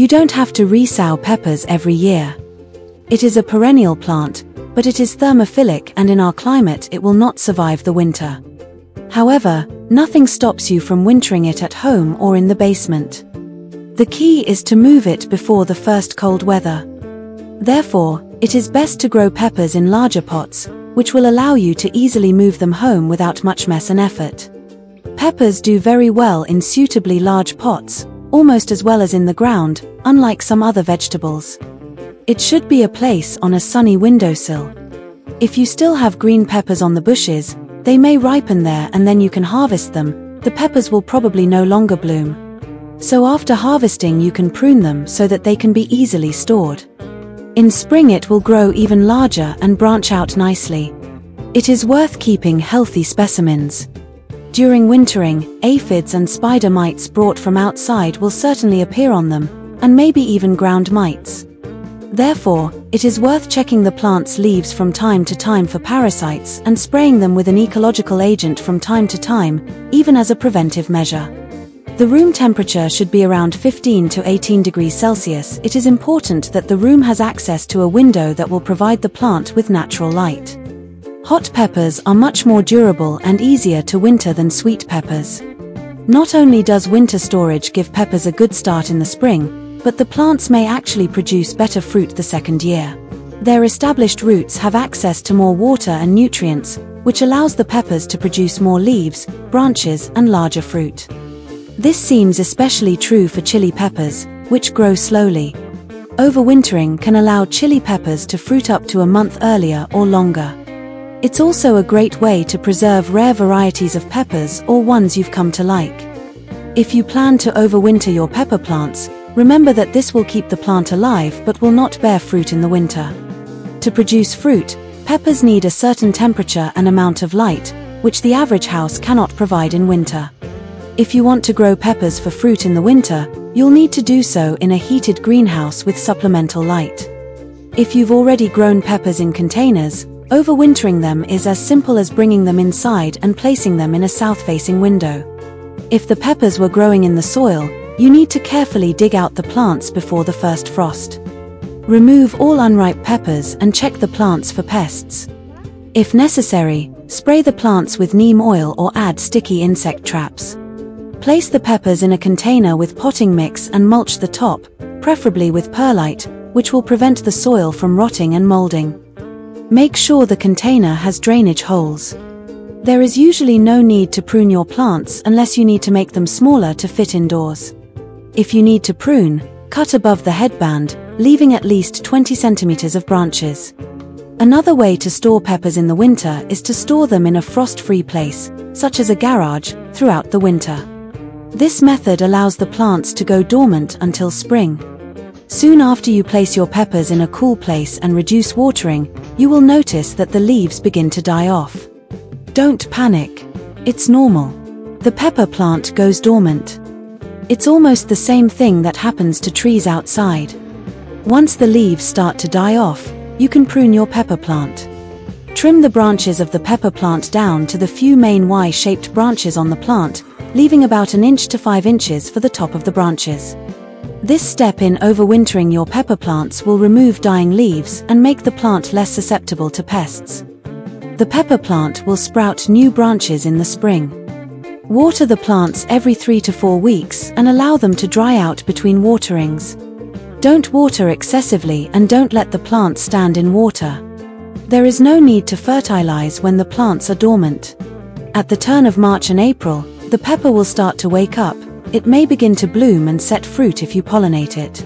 You don't have to re-sow peppers every year. It is a perennial plant, but it is thermophilic, and in our climate it will not survive the winter. However, nothing stops you from wintering it at home or in the basement. The key is to move it before the first cold weather. Therefore, it is best to grow peppers in larger pots, which will allow you to easily move them home without much mess and effort. Peppers do very well in suitably large pots, almost as well as in the ground, unlike some other vegetables. It should be a place on a sunny windowsill. If you still have green peppers on the bushes, they may ripen there and then you can harvest them. The peppers will probably no longer bloom. So after harvesting you can prune them so that they can be easily stored. In spring it will grow even larger and branch out nicely. It is worth keeping healthy specimens. During wintering, aphids and spider mites brought from outside will certainly appear on them, and maybe even ground mites. Therefore, it is worth checking the plant's leaves from time to time for parasites and spraying them with an ecological agent from time to time, even as a preventive measure. The room temperature should be around 15 to 18 degrees Celsius. It is important that the room has access to a window that will provide the plant with natural light. Hot peppers are much more durable and easier to winter than sweet peppers. Not only does winter storage give peppers a good start in the spring, but the plants may actually produce better fruit the second year. Their established roots have access to more water and nutrients, which allows the peppers to produce more leaves, branches, and larger fruit. This seems especially true for chili peppers, which grow slowly. Overwintering can allow chili peppers to fruit up to a month earlier or longer. It's also a great way to preserve rare varieties of peppers or ones you've come to like. If you plan to overwinter your pepper plants, remember that this will keep the plant alive but will not bear fruit in the winter. To produce fruit, peppers need a certain temperature and amount of light, which the average house cannot provide in winter. If you want to grow peppers for fruit in the winter, you'll need to do so in a heated greenhouse with supplemental light. If you've already grown peppers in containers, overwintering them is as simple as bringing them inside and placing them in a south-facing window. If the peppers were growing in the soil, you need to carefully dig out the plants before the first frost. Remove all unripe peppers and check the plants for pests. If necessary, spray the plants with neem oil or add sticky insect traps. Place the peppers in a container with potting mix and mulch the top, preferably with perlite, which will prevent the soil from rotting and molding. Make sure the container has drainage holes. There is usually no need to prune your plants unless you need to make them smaller to fit indoors. If you need to prune, cut above the headband, leaving at least 20 centimeters of branches. Another way to store peppers in the winter is to store them in a frost-free place, such as a garage, throughout the winter. This method allows the plants to go dormant until spring. Soon after you place your peppers in a cool place and reduce watering, you will notice that the leaves begin to die off. Don't panic. It's normal. The pepper plant goes dormant. It's almost the same thing that happens to trees outside. Once the leaves start to die off, you can prune your pepper plant. Trim the branches of the pepper plant down to the few main Y-shaped branches on the plant, leaving about 1 inch to 5 inches for the top of the branches. This step in overwintering your pepper plants will remove dying leaves and make the plant less susceptible to pests. The pepper plant will sprout new branches in the spring. Water the plants every 3 to 4 weeks and allow them to dry out between waterings. Don't water excessively and don't let the plants stand in water. There is no need to fertilize when the plants are dormant. At the turn of March and April, the pepper will start to wake up. It may begin to bloom and set fruit if you pollinate it.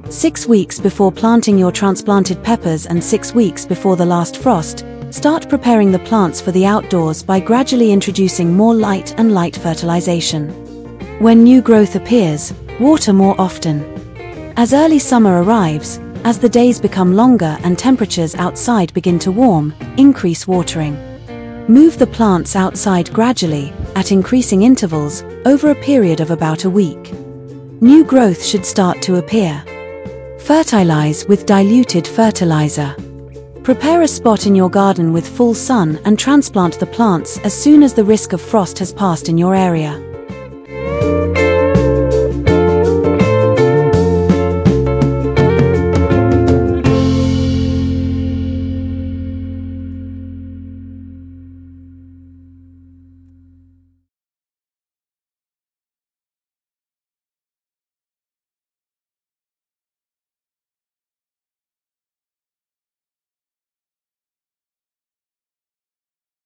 6 weeks before planting your transplanted peppers and 6 weeks before the last frost, start preparing the plants for the outdoors by gradually introducing more light and light fertilization. When new growth appears, water more often. As early summer arrives, as the days become longer and temperatures outside begin to warm, increase watering. Move the plants outside gradually, at increasing intervals, over a period of about a week. New growth should start to appear. Fertilize with diluted fertilizer. Prepare a spot in your garden with full sun and transplant the plants as soon as the risk of frost has passed in your area.